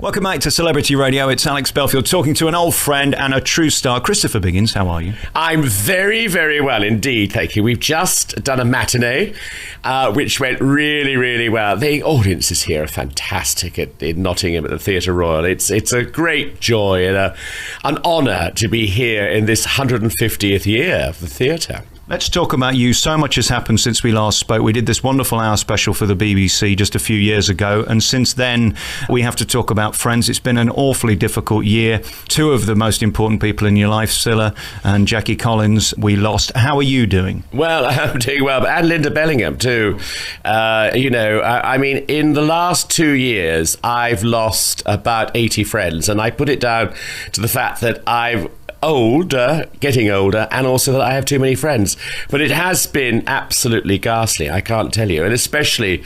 Welcome back to Celebrity Radio. It's Alex Belfield talking to an old friend and a true star, Christopher Biggins. How are you? I'm very, very well indeed, thank you. We've just done a matinee, which went really, really well. The audiences here are fantastic in Nottingham at the Theatre Royal. It's a great joy and an honour to be here in this 150th year of the theatre. Let's talk about you. So much has happened since we last spoke. We did this wonderful hour special for the BBC just a few years ago, and since then we have to talk about Friends. It's been an awfully difficult year. Two of the most important people in your life, Silla and Jackie Collins, we lost. How are you doing? Well, I'm doing well, and Linda Bellingham too. I mean, in the last 2 years, I've lost about 80 friends, and I put it down to the fact that getting older, and also that I have too many friends. But it has been absolutely ghastly, I can't tell you, and especially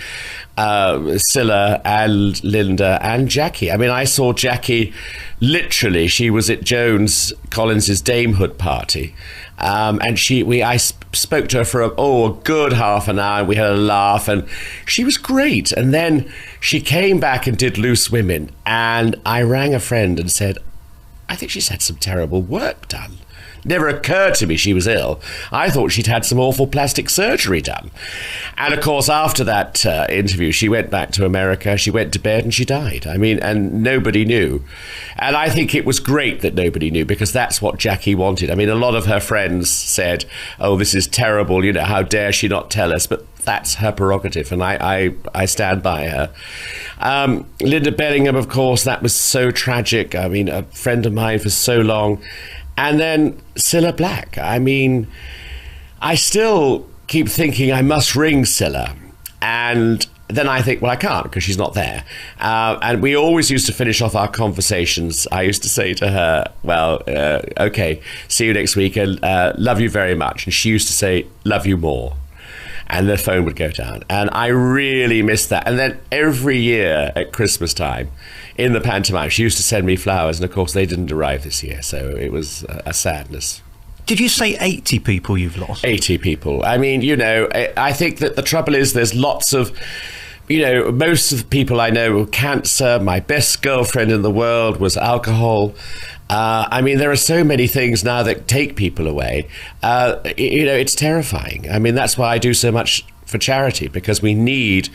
Silla and Linda and Jackie. I mean, I saw Jackie, literally, she was at Jones Collins's damehood party, and I spoke to her for a good half an hour, and we had a laugh, and she was great. And then she came back and did Loose Women, and I rang a friend and said, I think she's had some terrible work done. Never occurred to me she was ill. I thought she'd had some awful plastic surgery done. And of course, after that interview, she went back to America, she went to bed, and she died. I mean, and nobody knew. And I think it was great that nobody knew, because that's what Jackie wanted. I mean, a lot of her friends said, oh, this is terrible, how dare she not tell us? But that's her prerogative, and I stand by her. Linda Bellingham, of course, that was so tragic. I mean, a friend of mine for so long. And then Silla Black. I mean, I still keep thinking I must ring Silla. And then I think, well, I can't, because she's not there. And we always used to finish off our conversations. I used to say to her, well, okay, see you next week, and love you very much. And she used to say, love you more. And the phone would go down. And I really missed that. And then every year at Christmas time, in the pantomime, she used to send me flowers. And of course, they didn't arrive this year. So it was a sadness. Did you say 80 people you've lost? 80 people. I mean, I think that the trouble is there's lots of, most of the people I know with cancer. My best girlfriend in the world was alcohol. I mean, there are so many things now that take people away. It's terrifying. I mean, that's why I do so much for charity, because we need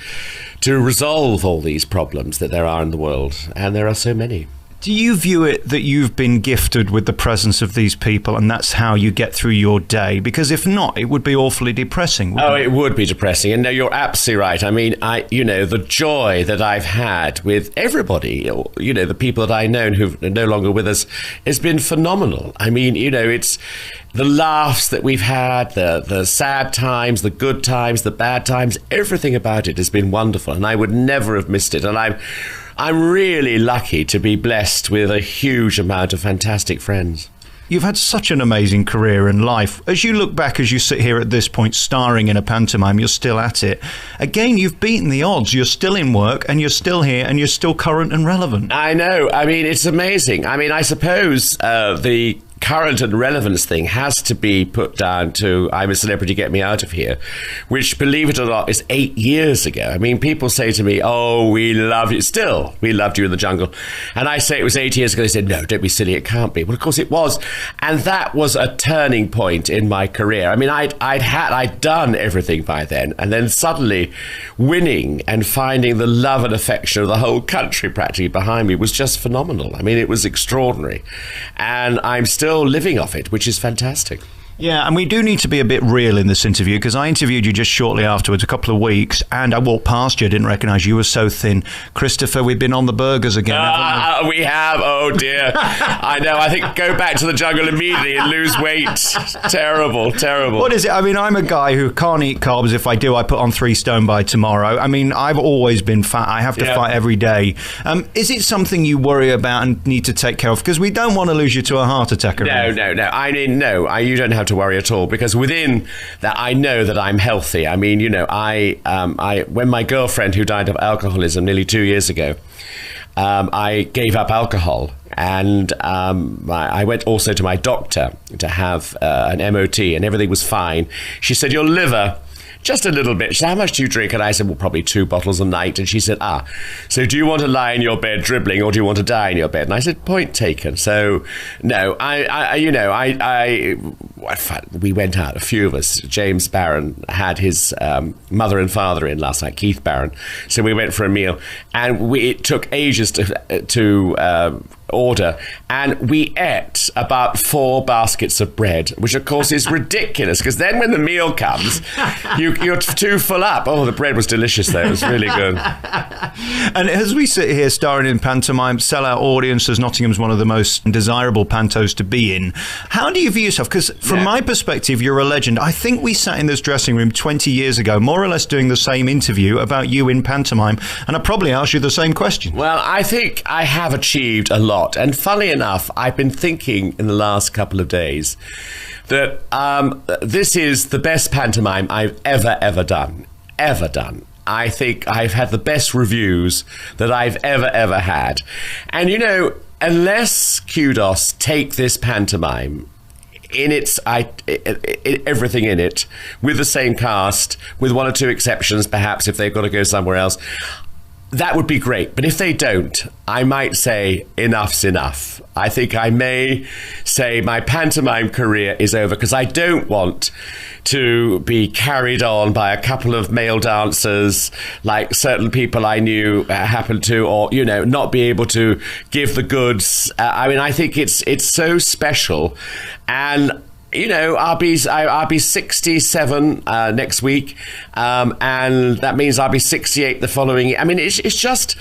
to resolve all these problems that there are in the world, and there are so many. Do you view it that you've been gifted with the presence of these people, and that's how you get through your day? Because if not, it would be awfully depressing. It would be depressing. And no, you're absolutely right. I mean, the joy that I've had with everybody, the people that I know who are no longer with us, has been phenomenal. I mean, it's the laughs that we've had, the sad times, the good times, the bad times, everything about it has been wonderful, and I would never have missed it. And I'm really lucky to be blessed with a huge amount of fantastic friends. You've had such an amazing career and life. As you look back, as you sit here at this point, starring in a pantomime, you're still at it. Again, you've beaten the odds. You're still in work, and you're still here, and you're still current and relevant. I know. I mean, it's amazing. I mean, I suppose the current and relevance thing has to be put down to I'm a Celebrity, Get Me Out of Here, which, believe it or not, is 8 years ago. I mean, people say to me, oh, we love you. Still, we loved you in the jungle. And I say it was 8 years ago. They said, no, don't be silly, it can't be. Well, of course it was. And that was a turning point in my career. I mean, I'd done everything by then. And then suddenly winning and finding the love and affection of the whole country practically behind me was just phenomenal. I mean, it was extraordinary. And I'm still living off it, which is fantastic. Yeah, and we do need to be a bit real in this interview, because I interviewed you just shortly afterwards, a couple of weeks, and I walked past you, I didn't recognise you, you were so thin. Christopher, we've been on the burgers again, haven't we? We have, oh dear. I know, I think go back to the jungle immediately and lose weight. Terrible. What is it? I mean, I'm a guy who can't eat carbs. If I do, I put on 3 stone by tomorrow. I mean, I've always been fat. I have to fight every day. Is it something you worry about and need to take care of? Because we don't want to lose you to a heart attack. No. I mean, no, you don't have to worry at all, because within that I know that I'm healthy. I mean, I when my girlfriend, who died of alcoholism nearly 2 years ago, I gave up alcohol, and I went also to my doctor to have an MOT, and everything was fine. She said, your liver just a little bit. She said, how much do you drink? And I said, well, probably 2 bottles a night. And she said, so do you want to lie in your bed dribbling, or do you want to die in your bed? And I said, point taken. So no, we went out, a few of us. James Barron had his mother and father in last night, Keith Barron. So we went for a meal, and it took ages to order, and we ate about 4 baskets of bread, which of course is ridiculous, because then when the meal comes, you're too full up. Oh, the bread was delicious though. It was really good. And as we sit here starring in pantomime, sellout audiences, Nottingham's one of the most desirable pantos to be in. How do you view yourself? Because from my perspective, you're a legend. I think we sat in this dressing room 20 years ago, more or less doing the same interview about you in pantomime, and I probably asked you the same question. Well, I think I have achieved a lot. And funnily enough, I've been thinking in the last couple of days that this is the best pantomime I've ever done. I think I've had the best reviews that I've ever had. And, unless Kudos take this pantomime in everything in it, with the same cast, with 1 or 2 exceptions, perhaps, if they've got to go somewhere else, that would be great. But if they don't, I might say enough's enough. I think I may say my pantomime career is over, because I don't want to be carried on by a couple of male dancers like certain people I knew happened to, or, not be able to give the goods. I think it's so special. And I'll be 67 next week, and that means I'll be 68 the following year. I mean, it's just,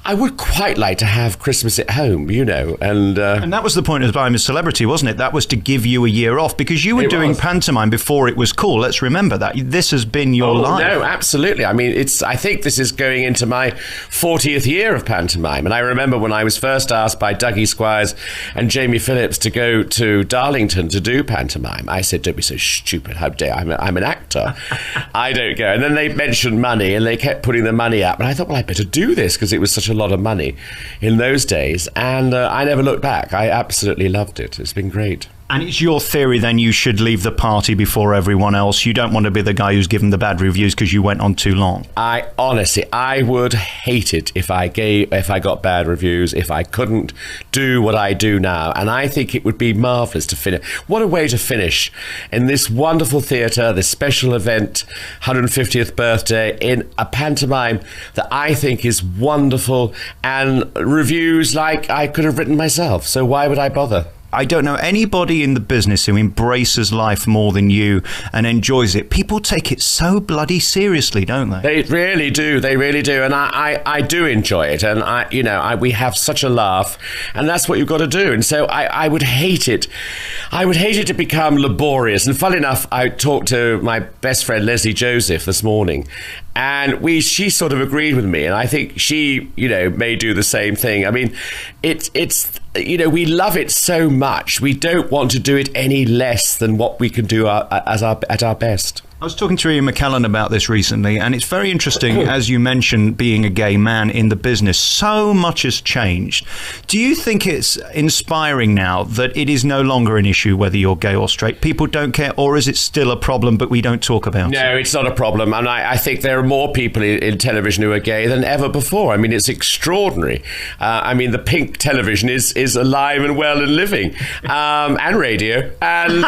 I would quite like to have Christmas at home, and that was the point of I'm a Celebrity, wasn't it? That was to give you a year off, because you were doing pantomime before it was cool. Let's remember that. This has been your life. No, absolutely. I mean, I think this is going into my 40th year of pantomime, and I remember when I was first asked by Dougie Squires and Jamie Phillips to go to Darlington to do pantomime. I said, don't be so stupid. How dare I'm an actor. I don't go. And then they mentioned money, and they kept putting the money up. And I thought, well, I better do this, because it was such a lot of money in those days. And I never looked back. I absolutely loved it. It's been great. And it's your theory then you should leave the party before everyone else. You don't want to be the guy who's given the bad reviews because you went on too long. I would hate it if I got bad reviews, if I couldn't do what I do now. And I think it would be marvellous to finish. What a way to finish in this wonderful theatre, this special event, 150th birthday, in a pantomime that I think is wonderful, and reviews like I could have written myself. So why would I bother? I don't know anybody in the business who embraces life more than you and enjoys it. People take it so bloody seriously, don't they? They really do. They really do. And I do enjoy it. And we have such a laugh, and that's what you've got to do. And so I would hate it. I would hate it to become laborious. And funnily enough, I talked to my best friend Leslie Joseph this morning, and she sort of agreed with me, and I think she, may do the same thing. I mean, it's we love it so much. We don't want to do it any less than what we can do at our best. I was talking to Ian McKellen about this recently, and it's very interesting, as you mentioned, being a gay man in the business. So much has changed. Do you think it's inspiring now that it is no longer an issue whether you're gay or straight? People don't care, or is it still a problem, but we don't talk about it? No, it's not a problem. And I think there are more people in television who are gay than ever before. I mean, it's extraordinary. The pink television is alive and well and living, and radio. And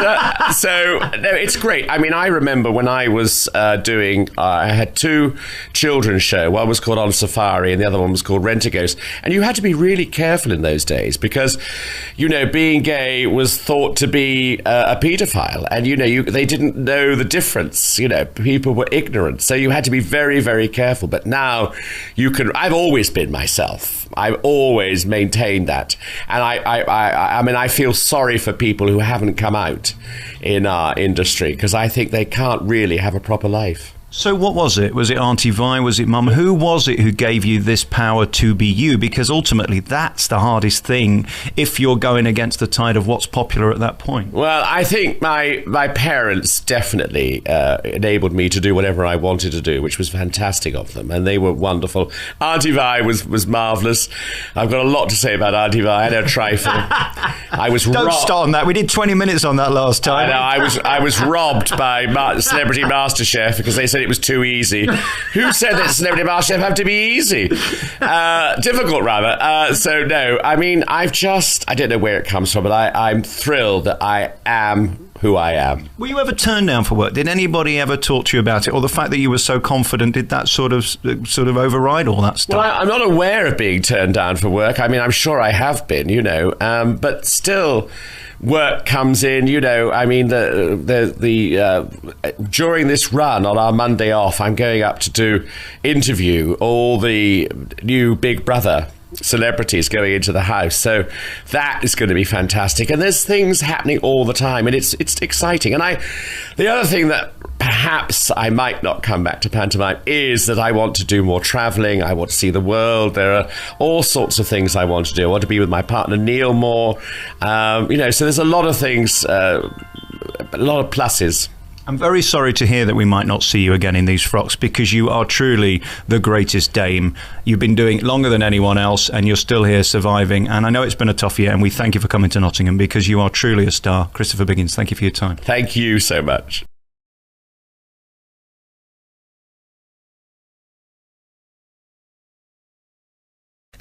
so, no, it's great. I mean, I remember when I was I had 2 children's shows. One was called On Safari and the other one was called Rent-A-Ghost. And you had to be really careful in those days because, being gay was thought to be a paedophile. And, they didn't know the difference. People were ignorant. So you had to be very, very careful. But now I've always been myself. I've always maintained that. And I feel sorry for people who haven't come out in our industry, because I think they can't really have a proper life. So what was it? Was it Auntie Vi? Was it Mum? Who was it who gave you this power to be you? Because ultimately that's the hardest thing if you're going against the tide of what's popular at that point. Well, I think my parents definitely enabled me to do whatever I wanted to do, which was fantastic of them, and they were wonderful. Auntie Vi was marvellous. I've got a lot to say about Auntie Vi. I know, trifle. Don't start on that. We did 20 minutes on that last time. I know. I was robbed by Celebrity MasterChef because they said it was too easy. Who said that Celebrity MasterChef have to be easy? Difficult, rather. So, no. I mean, I don't know where it comes from, but I'm thrilled that I am who I am. Were you ever turned down for work? Did anybody ever talk to you about it? Or the fact that you were so confident, did that sort of override all that stuff? Well, I'm not aware of being turned down for work. I mean, I'm sure I have been, but still, work comes in, I mean, during this run on our Monday off, I'm going up to interview all the new Big Brother celebrities going into the house, so that is going to be fantastic, and there's things happening all the time, and it's exciting. And the other thing that perhaps I might not come back to pantomime is that I want to do more travelling. I want to see the world. There are all sorts of things I want to do. I want to be with my partner Neil more, so there's a lot of things, a lot of pluses. I'm very sorry to hear that we might not see you again in these frocks, because you are truly the greatest dame. You've been doing it longer than anyone else, and you're still here surviving. And I know it's been a tough year, and we thank you for coming to Nottingham, because you are truly a star. Christopher Biggins, thank you for your time. Thank you so much.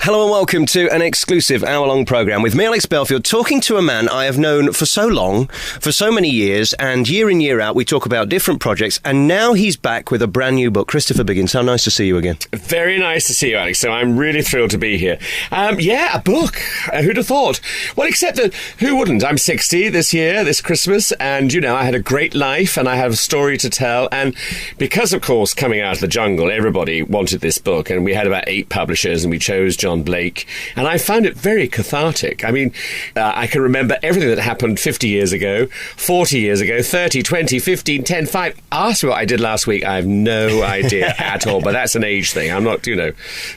Hello and welcome to an exclusive hour-long programme with me, Alex Belfield, talking to a man I have known for so long, for so many years, and year in, year out, we talk about different projects, and now he's back with a brand new book. Christopher Biggins, how nice to see you again. Very nice to see you, Alex, so I'm really thrilled to be here. A book. Who'd have thought? Well, except that who wouldn't? I'm 60 this year, this Christmas, and, I had a great life, and I have a story to tell, and because, of course, coming out of the jungle, everybody wanted this book, and we had about 8 publishers, and we chose John Blake, and I found it very cathartic. I mean, I can remember everything that happened 50 years ago, 40 years ago, 30, 20, 15, 10, 5. Ask me what I did last week. I have no idea at all, but that's an age thing. I'm not,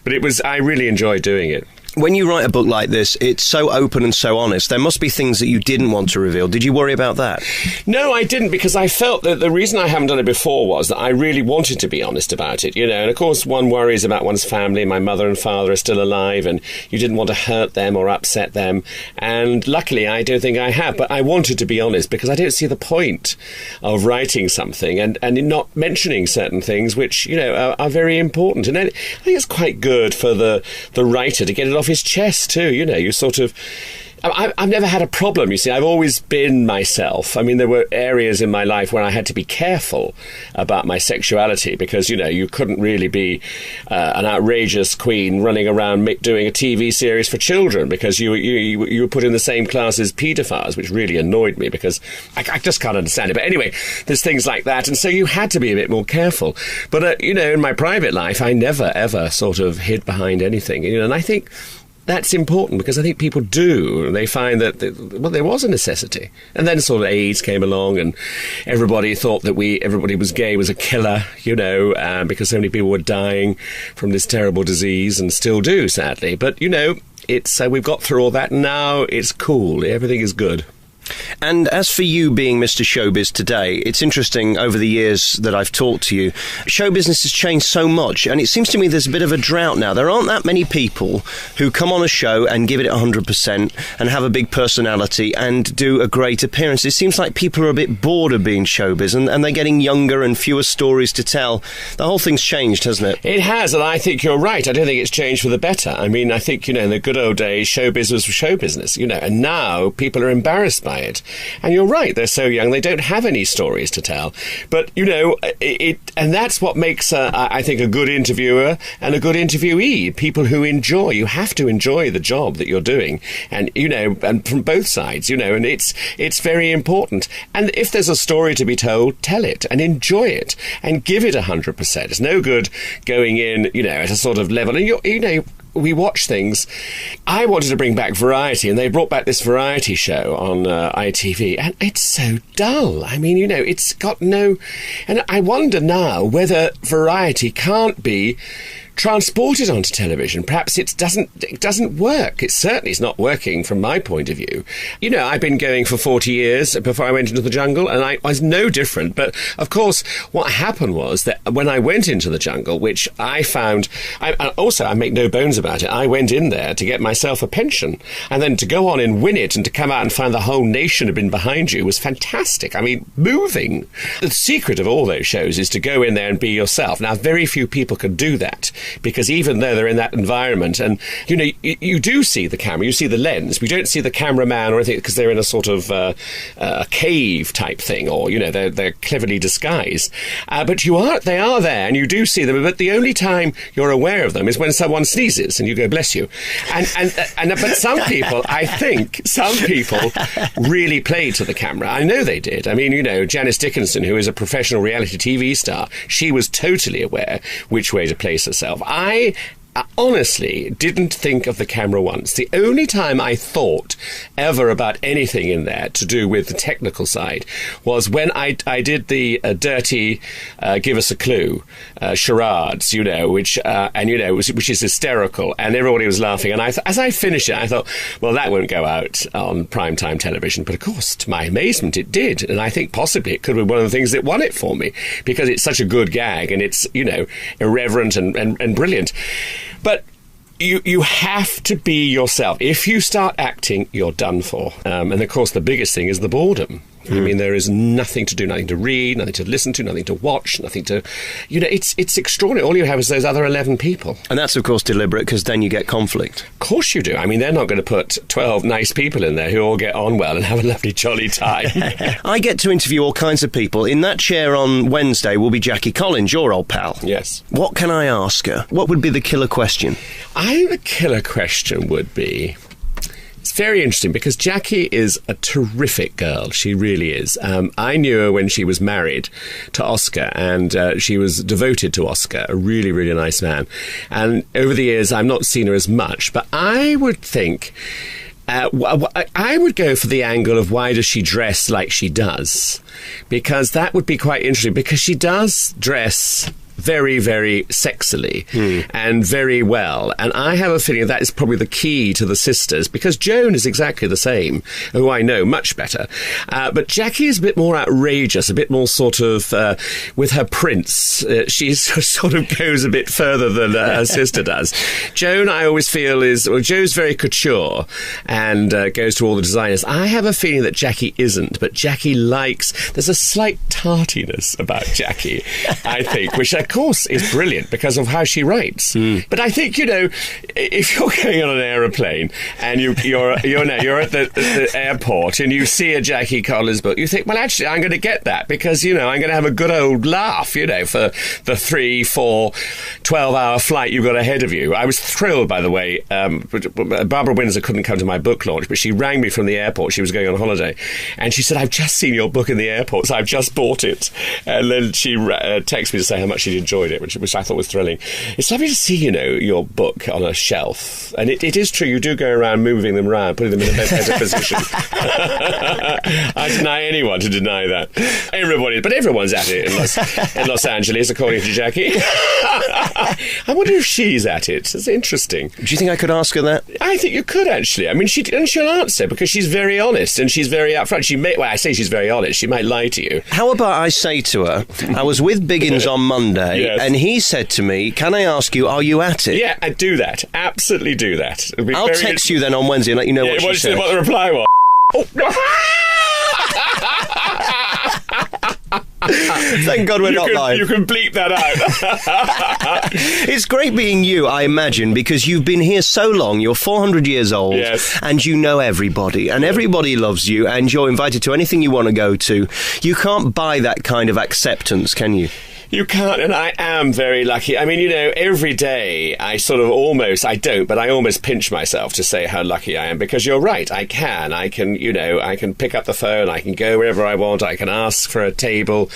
but I really enjoyed doing it. When you write a book like this, it's so open and so honest. There must be things that you didn't want to reveal. Did you worry about that? No, I didn't, because I felt that the reason I haven't done it before was that I really wanted to be honest about it, And of course, one worries about one's family. My mother and father are still alive, and you didn't want to hurt them or upset them. And luckily, I don't think I have. But I wanted to be honest, because I don't see the point of writing something and not mentioning certain things which, are very important. And then I think it's quite good for the writer to get it off his chest too. You sort of, I've never had a problem, you see. I've always been myself. I mean, there were areas in my life where I had to be careful about my sexuality because, you couldn't really be an outrageous queen running around doing a TV series for children because you were put in the same class as paedophiles, which really annoyed me because I just can't understand it. But anyway, there's things like that, and so you had to be a bit more careful. But, in my private life, I never, ever sort of hid behind anything, and I think that's important because I think people do. They find that, there was a necessity. And then sort of AIDS came along and everybody thought that everybody was gay was a killer, because so many people were dying from this terrible disease and still do, sadly. But, it's we've got through all that. Now it's cool. Everything is good. And as for you being Mr. Showbiz today, it's interesting over the years that I've talked to you, show business has changed so much, and it seems to me there's a bit of a drought now. There aren't that many people who come on a show and give it 100% and have a big personality and do a great appearance. It seems like people are a bit bored of being showbiz, and they're getting younger and fewer stories to tell. The whole thing's changed, hasn't it? It has, and I think you're right. I don't think it's changed for the better. I mean, I think, in the good old days, showbiz was for show business, and now people are embarrassed by it. And you're right, they're so young, they don't have any stories to tell. But, and that's what makes, I think, a good interviewer and a good interviewee. People who enjoy. You have to enjoy the job that you're doing. And, and from both sides, and it's very important. And if there's a story to be told, tell it and enjoy it and give it 100%. It's no good going in, at a sort of level. And, we watch things. I wanted to bring back variety, and they brought back this variety show on ITV, and it's so dull. I mean, it's got no... And I wonder now whether variety can't be transported onto television, perhaps it doesn't work. It certainly is not working from my point of view. You know, I've been going for 40 years before I went into the jungle, and I was no different. But of course, what happened was that when I went into the jungle, which I found, I make no bones about it, I went in there to get myself a pension, and then to go on and win it, and to come out and find the whole nation had been behind you was fantastic. I mean, moving. The secret of all those shows is to go in there and be yourself. Now, very few people can do that, because even though they're in that environment, and you know, you do see the camera, you see the lens, we don't see the cameraman or anything, because they're in a sort of a cave type thing, or you know, they're cleverly disguised. But they are there, and you do see them. But the only time you're aware of them is when someone sneezes, and you go, "Bless you." But some people, I think, really played to the camera. I know they did. I mean, you know, Janice Dickinson, who is a professional reality TV star, she was totally aware which way to place herself. I honestly didn't think of the camera once. The only time I thought ever about anything in there to do with the technical side was when I did the dirty give us a clue charades, you know, which is hysterical, and everybody was laughing. And as I finished it, I thought, well, that won't go out on primetime television. But of course, to my amazement, it did. And I think possibly it could be one of the things that won it for me, because it's such a good gag, and it's, you know, irreverent and brilliant. But you have to be yourself. If you start acting, you're done for. And of course, the biggest thing is the boredom. I mean, there is nothing to do, nothing to read, nothing to listen to, nothing to watch, nothing to... You know, it's extraordinary. All you have is those other 11 people. And that's, of course, deliberate, because then you get conflict. Of course you do. I mean, they're not going to put 12 nice people in there who all get on well and have a lovely, jolly time. I get to interview all kinds of people. In that chair on Wednesday will be Jackie Collins, your old pal. Yes. What can I ask her? What would be the killer question? I think the killer question would be... It's very interesting, because Jackie is a terrific girl. She really is. I knew her when she was married to Oscar, and she was devoted to Oscar, a really, really nice man. And over the years, I've not seen her as much, but I would think... I would go for the angle of why does she dress like she does? Because that would be quite interesting, because she does dress... very, very sexily and very well. And I have a feeling that is probably the key to the sisters, because Joan is exactly the same, who I know much better. But Jackie is a bit more outrageous, a bit more sort of, with her prince. She sort of goes a bit further than her sister does. Joan, I always feel, Jo's very couture and goes to all the designers. I have a feeling that Jackie isn't, but Jackie there's a slight tartiness about Jackie, I think, which of course is brilliant because of how she writes. But I think, you know, if you're going on an aeroplane and you're at the airport and you see a Jackie Collins book, you think, well, actually, I'm going to get that because, you know, I'm going to have a good old laugh, you know, for the 3, 4, 12-hour flight you've got ahead of you. I was thrilled, by the way. Barbara Windsor couldn't come to my book launch, but she rang me from the airport. She was going on holiday, and she said, I've just seen your book in the airport, so I've just bought it. And then she texted me to say how much she'd enjoyed it, which I thought was thrilling. It's lovely to see, you know, your book on a shelf. And it is true, you do go around moving them around, putting them in a better position. I deny anyone to deny that. But everyone's at it in Los Angeles, according to Jackie. I wonder if she's at it. It's interesting. Do you think I could ask her that? I think you could, actually. I mean, she'll answer, because she's very honest and she's very upfront. I say she's very honest. She might lie to you. How about I say to her, I was with Biggins on Monday, yes, and he said to me, can I ask you, are you at it? Yeah, I'd do that. Absolutely do that. I'll text you then on Wednesday and let you know what she said. What the reply was. Thank God we're not live. You can bleep that out. It's great being you, I imagine, because you've been here so long. You're 400 years old, yes, and you know everybody, and everybody loves you, and you're invited to anything you want to go to. You can't buy that kind of acceptance, can you? You can't, and I am very lucky. I mean, you know, every day I almost pinch myself to say how lucky I am, because you're right, I can pick up the phone, I can go wherever I want, I can ask for a table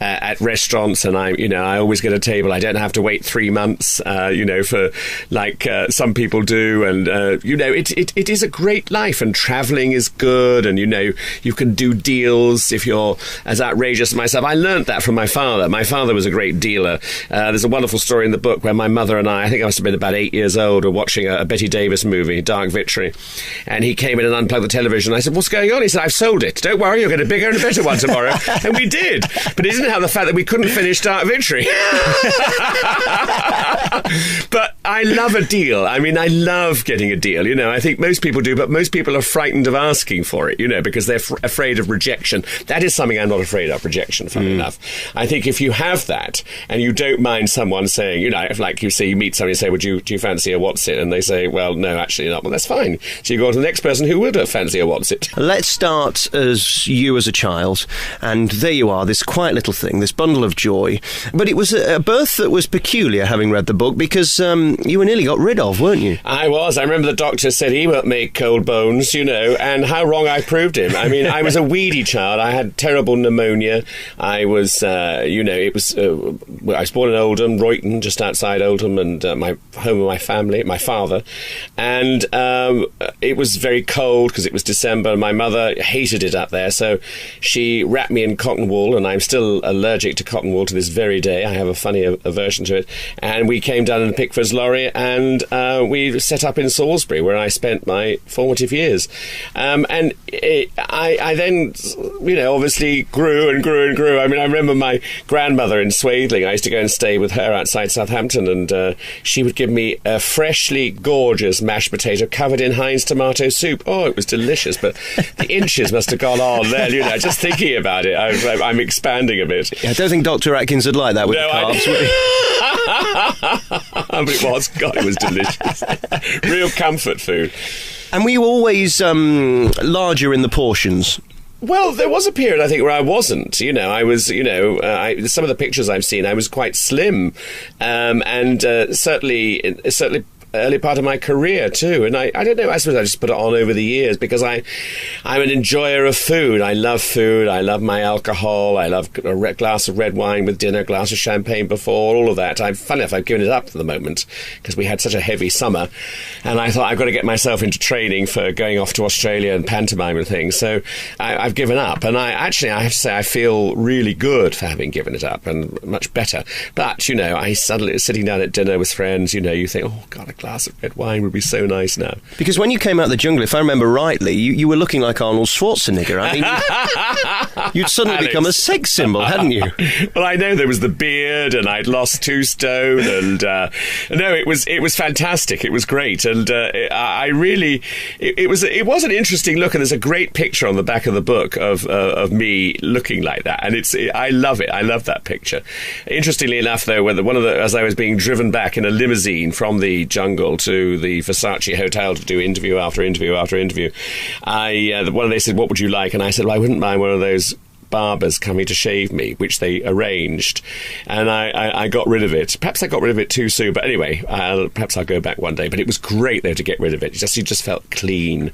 at restaurants, and I always get a table. I don't have to wait 3 months, for like some people do, and it is a great life, and travelling is good, and you can do deals if you're as outrageous as myself. I learnt that from my father. My father was father's a great dealer. There's a wonderful story in the book where my mother and I think I must have been about 8 years old, were watching a Betty Davis movie, Dark Victory, and he came in and unplugged the television. I said, what's going on? He said, I've sold it. Don't worry, you'll get a bigger and a better one tomorrow. And we did. But he didn't have the fact that we couldn't finish Dark Victory. But I love a deal. I mean, I love getting a deal. You know, I think most people do, but most people are frightened of asking for it, you know, because they're afraid of rejection. That is something I'm not afraid of, rejection, funny enough. I think if you have that and you don't mind someone saying, you know, if like you say, you meet somebody and say, do you fancy a what's it? And they say, well, no, actually not. Well, that's fine. So you go on to the next person who would fancy a what's it. Let's start as you as a child, and there you are, this quiet little thing, this bundle of joy. But it was a birth that was peculiar, having read the book, because you were nearly got rid of, weren't you? I was. I remember the doctor said he won't make cold bones, you know, and how wrong I proved him. I mean, I was a weedy child. I had terrible pneumonia. I was, you know, it was, I was born in Oldham, Royton, just outside Oldham, and my home of my family, my father. And it was very cold because it was December. My mother hated it up there, so she wrapped me in cotton wool, and I'm still allergic to cotton wool to this very day. I have a funny aversion to it. And we came down in the Pickford's lorry, and we set up in Salisbury, where I spent my formative years. I then, you know, obviously grew and grew and grew. I mean, I remember my grandmother in Swaithling. I used to go and stay with her outside Southampton, and she would give me a freshly gorgeous mashed potato covered in Heinz tomato soup. Oh, it was delicious, but the inches must have gone on there, you know. Just thinking about it, I'm expanding a bit. I don't think Dr. Atkins would like that with the carbs, would he? But it was, God, it was delicious. Real comfort food. And were you always larger in the portions? Well, there was a period, I think, where I wasn't. You know, I was, you know, some of the pictures I've seen, I was quite slim. And certainly early part of my career too, and I don't know, I suppose I just put it on over the years because I'm an enjoyer of food. I love my alcohol. I love a glass of red wine with dinner, a glass of champagne before, all of that. Funny enough, I've given it up at the moment because we had such a heavy summer, and I thought I've got to get myself into training for going off to Australia and pantomime and things, so I've given up, and I have to say I feel really good for having given it up, and much better. But, you know, I suddenly, sitting down at dinner with friends, you know, you think, oh God, a glass of red wine would be so nice now. Because when you came out of the jungle, if I remember rightly, you were looking like Arnold Schwarzenegger. I mean, you'd suddenly become a sex symbol, hadn't you? Well, I know there was the beard, and I'd lost 2 stone, and no, it was fantastic. It was great, and I really, it was an interesting look, and there's a great picture on the back of the book of me looking like that, and I love it. I love that picture. Interestingly enough, though, as I was being driven back in a limousine from the jungle to the Versace hotel to do interview after interview after interview, they said, what would you like? And I said, well, I wouldn't mind one of those barbers coming to shave me, which they arranged, and I got rid of it. Perhaps I got rid of it too soon, but anyway, perhaps I'll go back one day. But it was great though to get rid of it. You just felt clean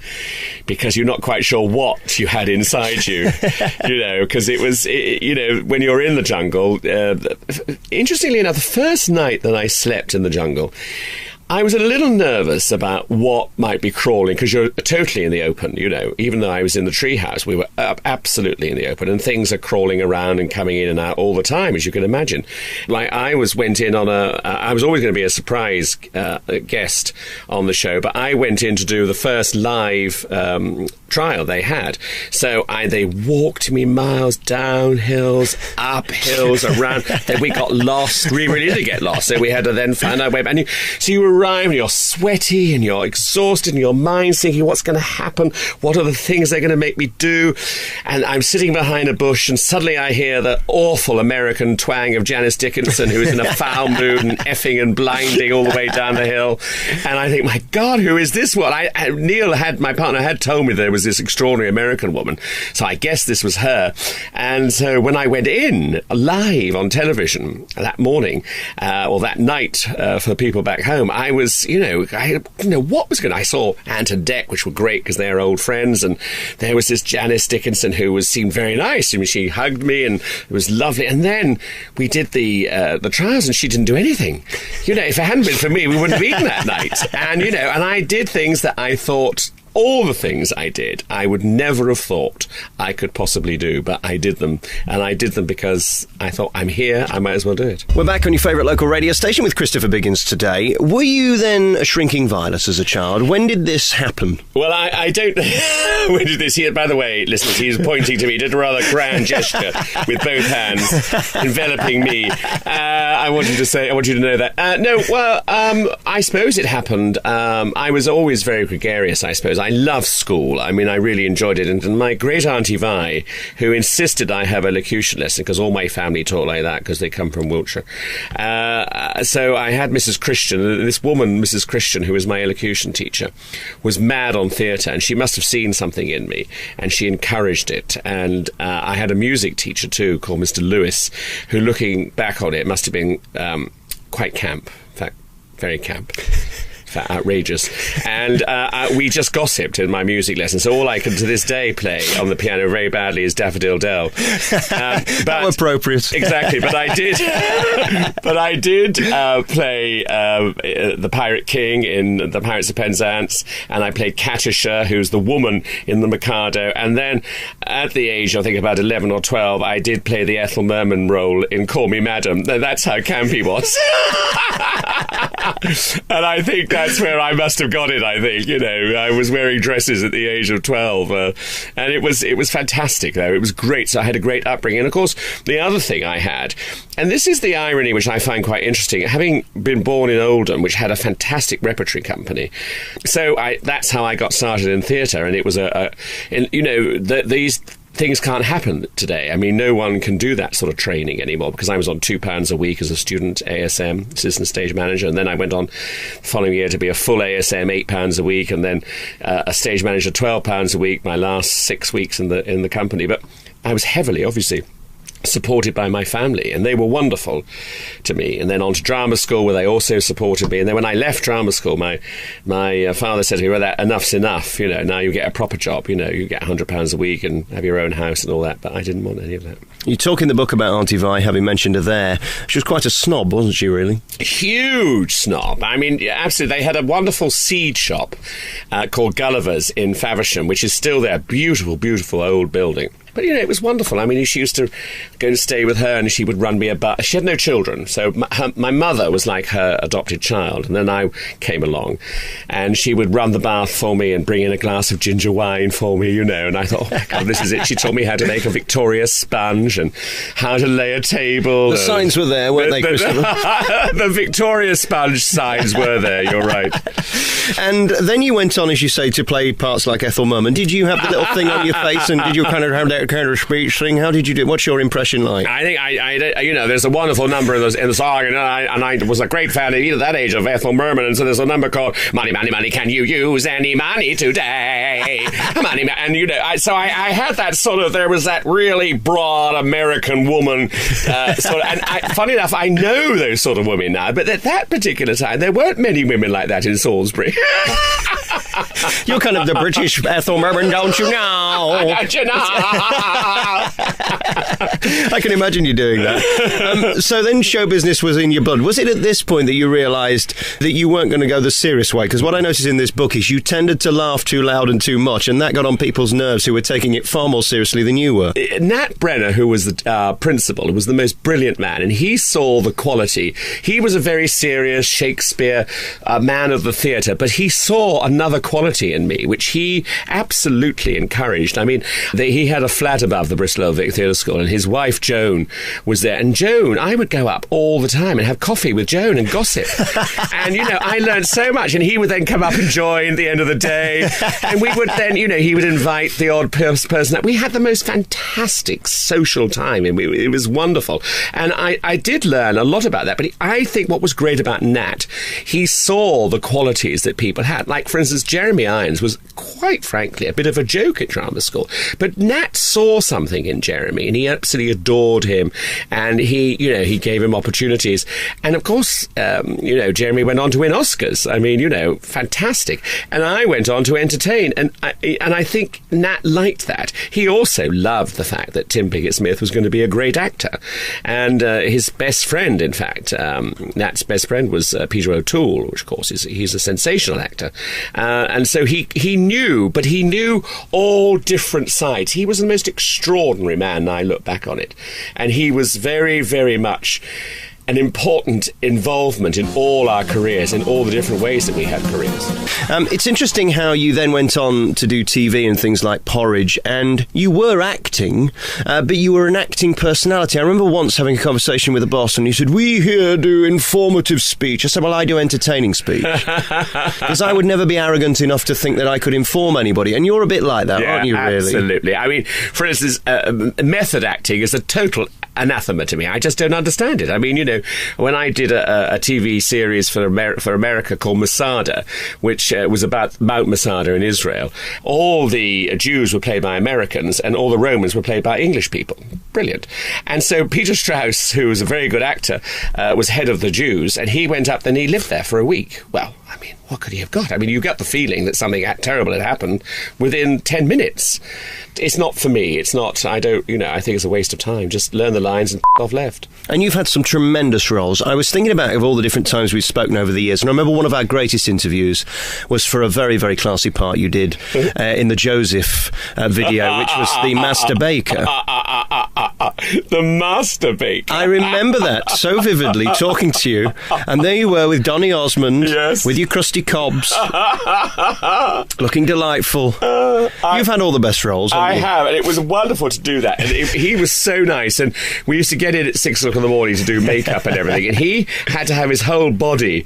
because you're not quite sure what you had inside you, you know, because you know, when you're in the jungle. Interestingly enough, the first night that I slept in the jungle, I was a little nervous about what might be crawling, because you're totally in the open, you know. Even though I was in the treehouse, we were absolutely in the open, and things are crawling around and coming in and out all the time, as you can imagine. Like, I went in on I was always going to be a surprise guest on the show, but I went in to do the first live trial they had. So they walked me miles down hills, up hills, around. Then we got lost. We really did get lost. So we had to then find our way back. So you arrive and you're sweaty and you're exhausted and your mind's thinking, what's going to happen? What are the things they're going to make me do? And I'm sitting behind a bush, and suddenly I hear the awful American twang of Janice Dickinson, who is in a foul mood and effing and blinding all the way down the hill. And I think, my God, who is this one? My partner had told me there was this extraordinary American woman, so I guess this was her. And so when I went in live on television that morning, or that night for people back home, I was, I didn't know what was going on. I saw Ant and Dec, which were great because they're old friends, and there was this Janice Dickinson who seemed very nice. I mean, she hugged me and it was lovely. And then we did the trials, and she didn't do anything. If it hadn't been for me, we wouldn't have eaten that night. And and I did things that I thought all the things I did, I would never have thought I could possibly do, but I did them. And I did them because I thought, I'm here, I might as well do it. We're back on your favourite local radio station with Christopher Biggins today. Were you then a shrinking violet as a child? When did this happen? Well, I don't know. When did this? By the way, listeners, he's pointing to me, did a rather grand gesture with both hands, enveloping me. I want you to know that. I suppose it happened. I was always very gregarious, I suppose. I loved school. I mean, I really enjoyed it. And my great auntie Vi, who insisted I have a locution lesson, because all my family taught like that, because they come from Wiltshire. So I had Mrs. Christian. This woman, Mrs. Christian, who was my elocution teacher, was mad on theatre, and she must have seen something in me, and she encouraged it. And I had a music teacher too, called Mr. Lewis, who, looking back on it, must have been quite camp. In fact, very camp. Outrageous. And we just gossiped in my music lesson, so all I can to this day play on the piano very badly is Daffodil Dell. How appropriate. Exactly. But I did play the Pirate King in The Pirates of Penzance, and I played Katisha, who's the woman in The Mikado, and then at the age, I think about 11 or 12, I did play the Ethel Merman role in Call Me Madam. That's how camp he was. And I think that's where I must have got it, I think. You know, I was wearing dresses at the age of 12. And it was fantastic, though. It was great. So I had a great upbringing. And, of course, the other thing I had, and this is the irony which I find quite interesting, having been born in Oldham, which had a fantastic repertory company. So that's how I got started in theatre. And it was these things can't happen today. I mean, no one can do that sort of training anymore, because I was on £2 a week as a student ASM, assistant stage manager, and then I went on the following year to be a full ASM, £8 a week, and then a stage manager, £12 a week, my last 6 weeks in the company. But I was heavily, obviously, supported by my family, and they were wonderful to me. And then on to drama school, where they also supported me. And then when I left drama school, my father said to me, well, that enough's enough, you know, now you get a proper job, you know, you get £100 a week and have your own house and all that. But I didn't want any of that. You talk in the book about Auntie Vi, having mentioned her there. She was quite a snob, wasn't she, really? Huge snob. I mean, absolutely. They had a wonderful seed shop called Gulliver's in Faversham, which is still there. Beautiful, beautiful old building. But, you know, it was wonderful. I mean, she used to go to stay with her, and she would run me a bath. She had no children, so my mother was like her adopted child. And then I came along, and she would run the bath for me and bring in a glass of ginger wine for me, you know. And I thought, oh, my God, this is it. She taught me how to make a Victoria sponge and how to lay a table. The signs were there, weren't they, Christopher? The Victoria sponge signs were there, you're right. And then you went on, as you say, to play parts like Ethel Merman. Did you have the little thing on your face, and did you kind of have that kind of speech thing? How did you do it? What's your impression like? I think I you know, there's a wonderful number in the song, and I was a great fan at that age of Ethel Merman, and so there's a number called "Money, Money, Money, Can You Use Any Money Today?" Money, and you know, I had that sort of, there was that really broad American woman sort of, and funny enough, I know those sort of women now, but at that particular time there weren't many women like that in Salisbury. You're kind of the British Ethel Merman, don't you know? Don't you know? I can imagine you doing that. So then show business was in your blood. Was it at this point that you realised that you weren't going to go the serious way? Because what I noticed in this book is you tended to laugh too loud and too much, and that got on people's nerves who were taking it far more seriously than you were. Nat Brenner, who was the principal, was the most brilliant man, and he saw the quality. He was a very serious Shakespeare man of the theatre, but he saw another quality in me, which he absolutely encouraged. I mean, he had a flat above the Bristol Old Vic Theatre School, and his wife Joan was there. And Joan, I would go up all the time and have coffee with Joan and gossip. And, you know, I learned so much. And he would then come up and join at the end of the day. And we would then, you know, he would invite the odd person. We had the most fantastic social time, and it was wonderful. And I did learn a lot about that. But I think what was great about Nat, he saw the qualities that people had. Like, for instance, Jeremy Irons was, quite frankly, a bit of a joke at drama school. But Nat saw something in Jeremy, and he absolutely adored him, and he gave him opportunities. And of course, Jeremy went on to win Oscars. I mean, fantastic. And I went on to entertain. And I think Nat liked that. He also loved the fact that Tim Pickett-Smith was going to be a great actor. And his best friend, in fact, Nat's best friend was Peter O'Toole, which, of course, he's a sensational actor. And so he knew, but he knew all different sides. He was the most extraordinary man, and I look back on it. And he was very, very much an important involvement in all our careers, in all the different ways that we had careers. It's interesting how you then went on to do TV and things like Porridge, and you were acting, but you were an acting personality. I remember once having a conversation with a boss, and he said, "We here do informative speech." I said, "Well, I do entertaining speech." Because I would never be arrogant enough to think that I could inform anybody, and you're a bit like that, aren't you, really? Absolutely. I mean, for instance, method acting is a total anathema to me. I just don't understand it. I mean, you know, when I did a TV series for America called Masada, which was about Mount Masada in Israel, all the Jews were played by Americans and all the Romans were played by English people. Brilliant. And so Peter Strauss, who was a very good actor, was head of the Jews, and he went up and he lived there for a week. Well, I mean, what could he have got? I mean, you got the feeling that something terrible had happened within 10 minutes. It's not for me. It's not, I think it's a waste of time. Just learn the lines and off left. And you've had some tremendous roles. I was thinking about of all the different times we've spoken over the years, and I remember one of our greatest interviews was for a very, very classy part you did in the Joseph video, which was the Master Baker. The Master Baker. I remember that so vividly, talking to you, and there you were with Donny Osmond, yes, with your crusty cobs, looking delightful. You've had all the best roles, haven't you? I have, and it was wonderful to do that. And he was so nice, and we used to get in at 6 o'clock in the morning to do makeup and everything, and he had to have his whole body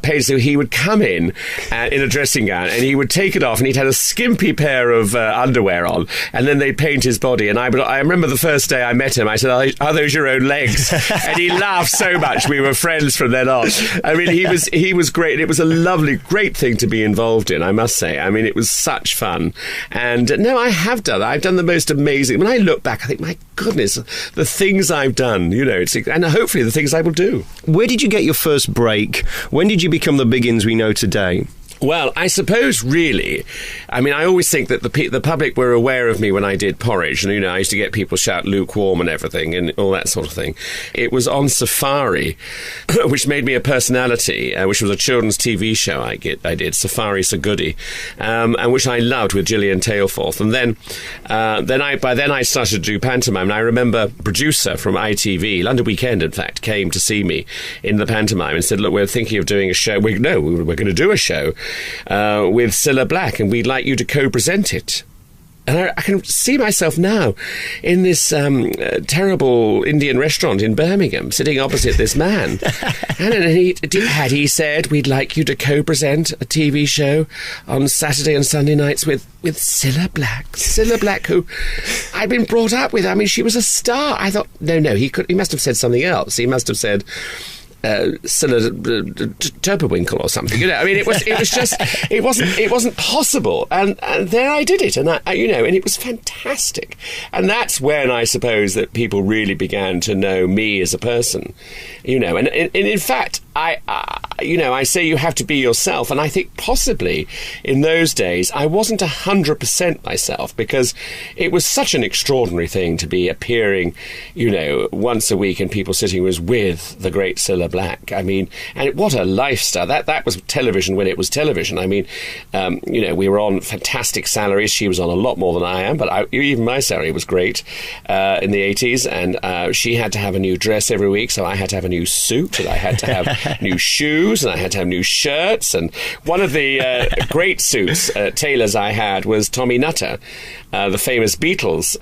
painted, so he would come in a dressing gown, and he would take it off, and he'd had a skimpy pair of underwear on, and then they'd paint his body. And I remember the first day I met him, I said, "Are those your own legs?" And he laughed so much. We were friends from then on. I mean, he was great. It was a lovely, great thing to be involved in, I must say. I mean, it was such fun. And no, I have done that. I've done the most amazing. When I look back, I think, my goodness, the things I've done, and hopefully the things I will do. Where did you get your first break? When did you become the Biggins we know today? Well, I suppose really, I mean, I always think that the public were aware of me when I did Porridge, and I used to get people shout lukewarm and everything and all that sort of thing. It was on Safari, which made me a personality, which was a children's TV show I did, Safari's a Goodie, and which I loved with Gillian Tailforth. And by then I started to do pantomime, and I remember a producer from ITV, London Weekend in fact, came to see me in the pantomime and said, "Look, we're thinking of doing a show." We're going to do a show with Silla Black, and we'd like you to co-present it. And I can see myself now in this terrible Indian restaurant in Birmingham, sitting opposite this man. And he said, "We'd like you to co-present a TV show on Saturday and Sunday nights with Silla Black." Silla Black, who I'd been brought up with. I mean, she was a star. I thought, no, he must have said something else. He must have said Silla Turbowinkle or something. I mean, it was just, it wasn't possible. And there I did it, and and it was fantastic. And that's when I suppose that people really began to know me as a person, and in fact, I say you have to be yourself, and I think possibly in those days I wasn't 100% myself, because it was such an extraordinary thing to be appearing, once a week, and people sitting with the great Silla Black. I mean, and what a lifestyle. That was television when it was television. I mean, we were on fantastic salaries. She was on a lot more than I am, but even my salary was great in the 80s, and she had to have a new dress every week, so I had to have a new suit, and I had to have new shoes, and I had to have new shirts. And one of the great suits tailors I had was Tommy Nutter, the famous Beatles,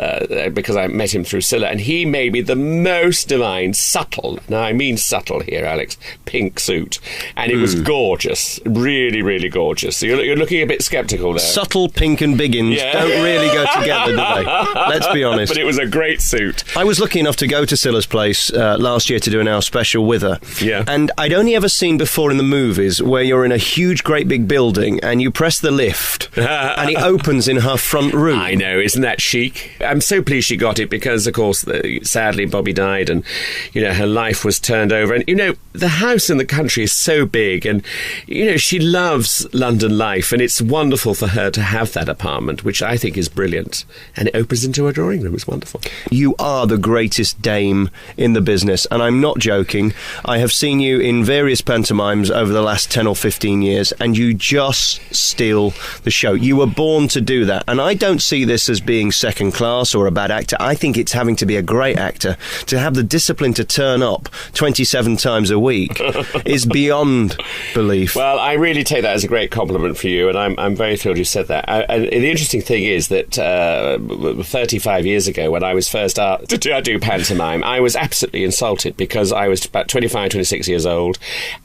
because I met him through Silla, and he made me the most divine, subtle, now I mean subtle here, Alex, pink suit. And it was gorgeous, really, really gorgeous. So you're looking a bit sceptical there. Subtle, pink and Biggins don't really go together, do they? Let's be honest. But it was a great suit. I was lucky enough to go to Silla's place last year to do an hour special with her. Yeah. And I'd only ever seen before in the movies where you're in a huge, great big building and you press the lift and it opens in her front room. I know. know, isn't that chic? I'm so pleased she got it because, of course, sadly Bobby died and, you know, her life was turned over. And, you know, the house in the country is so big and, you know, she loves London life and it's wonderful for her to have that apartment, which I think is brilliant. And it opens into her drawing room. It's wonderful. You are the greatest dame in the business, and I'm not joking. I have seen you in various pantomimes over the last 10 or 15 years, and you just steal the show. You were born to do that, and I don't see this as being second class or a bad actor. I think it's having to be a great actor. To have the discipline to turn up 27 times a week is beyond belief. Well, I really take that as a great compliment for you, and I'm very thrilled you said that. And the interesting thing is that 35 years ago, when I was first asked to do pantomime, I was absolutely insulted because I was about 25, 26 years old,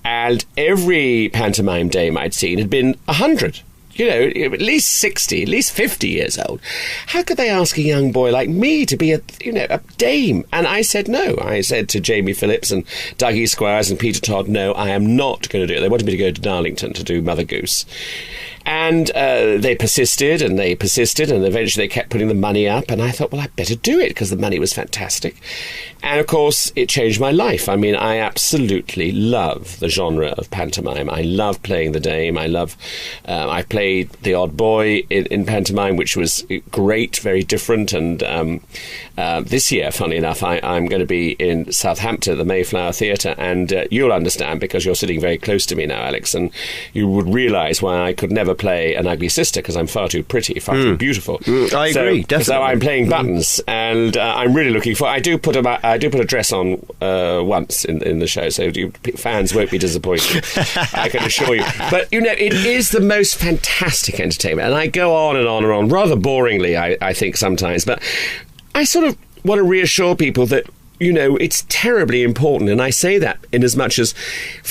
and every pantomime dame I'd seen had been 100. You know, at least 60, at least 50 years old. How could they ask a young boy like me to be a dame? And I said no. I said to Jamie Phillips and Dougie Squires and Peter Todd, no, I am not going to do it. They wanted me to go to Darlington to do Mother Goose. And they persisted, and eventually they kept putting the money up, and I thought, well, I'd better do it, because the money was fantastic. And, of course, it changed my life. I mean, I absolutely love the genre of pantomime. I love playing the dame. I played the odd boy in pantomime, which was great, very different, and this year, funny enough, I'm going to be in Southampton, the Mayflower Theatre, and you'll understand, because you're sitting very close to me now, Alex, and you would realise why I could never play an ugly sister, because I'm far too pretty, far too beautiful. I agree, definitely. So I'm playing buttons, and I'm really looking for. I do put a dress on once in the show, so fans won't be disappointed. I can assure you. But you know, it is the most fantastic entertainment, and I go on and on and on, rather boringly, I think sometimes. But I sort of want to reassure people that, you know, it's terribly important, and I say that in as much as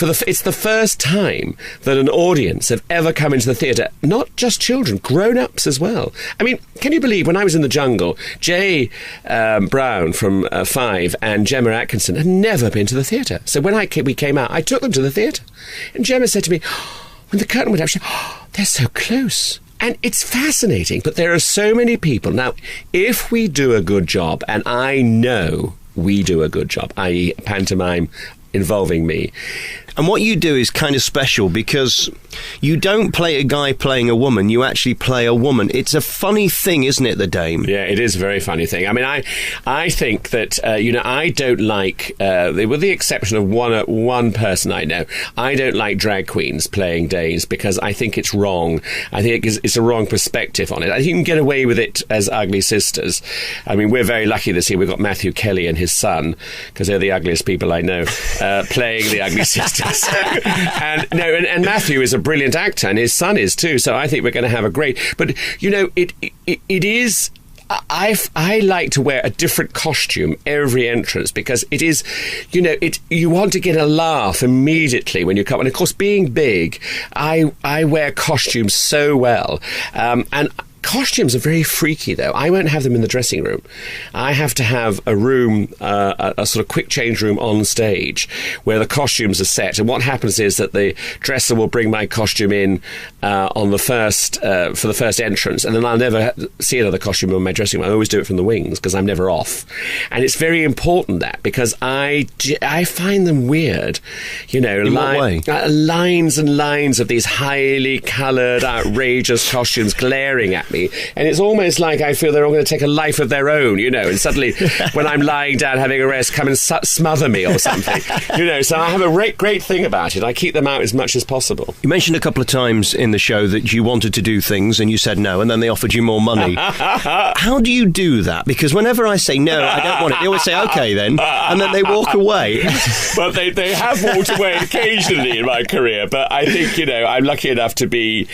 it's the first time that an audience have ever come into the theatre, not just children, grown-ups as well. I mean, can you believe when I was in the jungle, Jay Brown from Five and Gemma Atkinson had never been to the theatre. So when we came out, I took them to the theatre. And Gemma said to me, when the curtain went up, she said, they're so close. And it's fascinating, but there are so many people. Now, if we do a good job, and I know we do a good job, i.e. pantomime involving me. And what you do is kind of special because you don't play a guy playing a woman, you actually play a woman. It's a funny thing, isn't it, the dame? Yeah, it is a very funny thing. I mean, I think that, I don't like, with the exception of one person I know, I don't like drag queens playing dames because I think it's wrong. I think it's a wrong perspective on it. I think you can get away with it as ugly sisters. I mean, we're very lucky this year. We've got Matthew Kelly and his son, because they're the ugliest people I know, playing the ugly sisters. and Matthew is a brilliant actor, and his son is too. So I think we're going to have a great. But you know, it is. I like to wear a different costume every entrance because it is, you want to get a laugh immediately when you come. And of course, being big, I wear costumes so well, and. Costumes are very freaky, though. I won't have them in the dressing room. I have to have a room, a sort of quick change room on stage where the costumes are set. And what happens is that the dresser will bring my costume in on the first for the first entrance, and then I'll never see another costume in my dressing room. I always do it from the wings because I'm never off. And it's very important that because I find them weird. You know, in what way? Lines and lines of these highly coloured, outrageous costumes glaring at me, and it's almost like I feel they're all going to take a life of their own, and suddenly when I'm lying down having a rest, come and smother me or something, so I have a great thing about it. I keep them out as much as possible. You mentioned a couple of times in the show that you wanted to do things and you said no, and then they offered you more money. How do you do that? Because whenever I say no, I don't want it, they always say okay then, and then they walk away. Well, they have walked away occasionally in my career, but I think, I'm lucky enough to be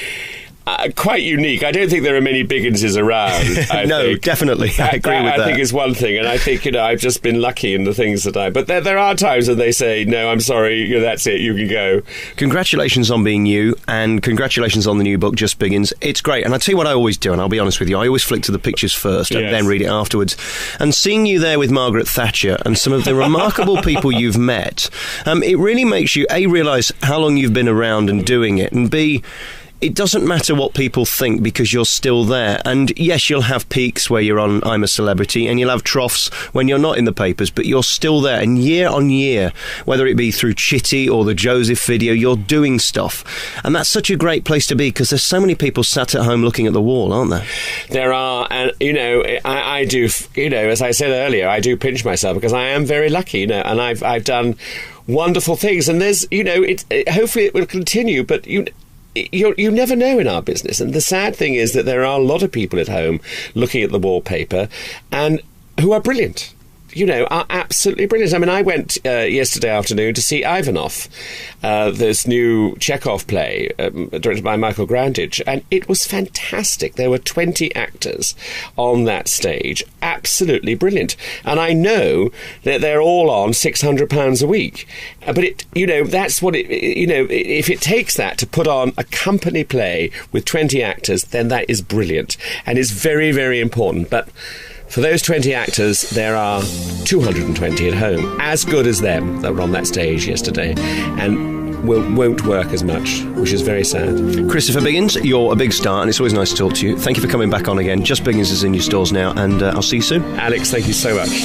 quite unique. I don't think there are many Bigginses around. No, definitely. I agree with that. I think it's one thing, and I think, I've just been lucky in the things that But there are times when they say, no, I'm sorry, that's it, you can go. Congratulations on being you, and congratulations on the new book, Just Biggins. It's great, and I'll tell you what I always do, and I'll be honest with you, I always flick to the pictures first and then read it afterwards. And seeing you there with Margaret Thatcher and some of the remarkable people you've met, it really makes you, A, realise how long you've been around and doing it, and B, it doesn't matter what people think because you're still there. And yes, you'll have peaks where you're on I'm a Celebrity, and you'll have troughs when you're not in the papers, but you're still there. And year on year, whether it be through Chitty or the Joseph video, you're doing stuff. And that's such a great place to be because there's so many people sat at home looking at the wall, aren't there? There are, and I do, as I said earlier, I do pinch myself because I am very lucky, and I've done wonderful things, and there's, hopefully it will continue, but you never know in our business. And the sad thing is that there are a lot of people at home looking at the wallpaper and who are brilliant. Are absolutely brilliant. I mean, I went yesterday afternoon to see Ivanov, this new Chekhov play directed by Michael Grandage, and it was fantastic. There were 20 actors on that stage, absolutely brilliant. And I know that they're all on £600 a week, but that's what if it takes that to put on a company play with 20 actors, then that is brilliant and it's very, very important. But for those 20 actors, there are 220 at home, as good as them that were on that stage yesterday, and won't work as much, which is very sad. Christopher Biggins, you're a big star, and it's always nice to talk to you. Thank you for coming back on again. Just Biggins is in your stores now, and I'll see you soon. Alex, thank you so much.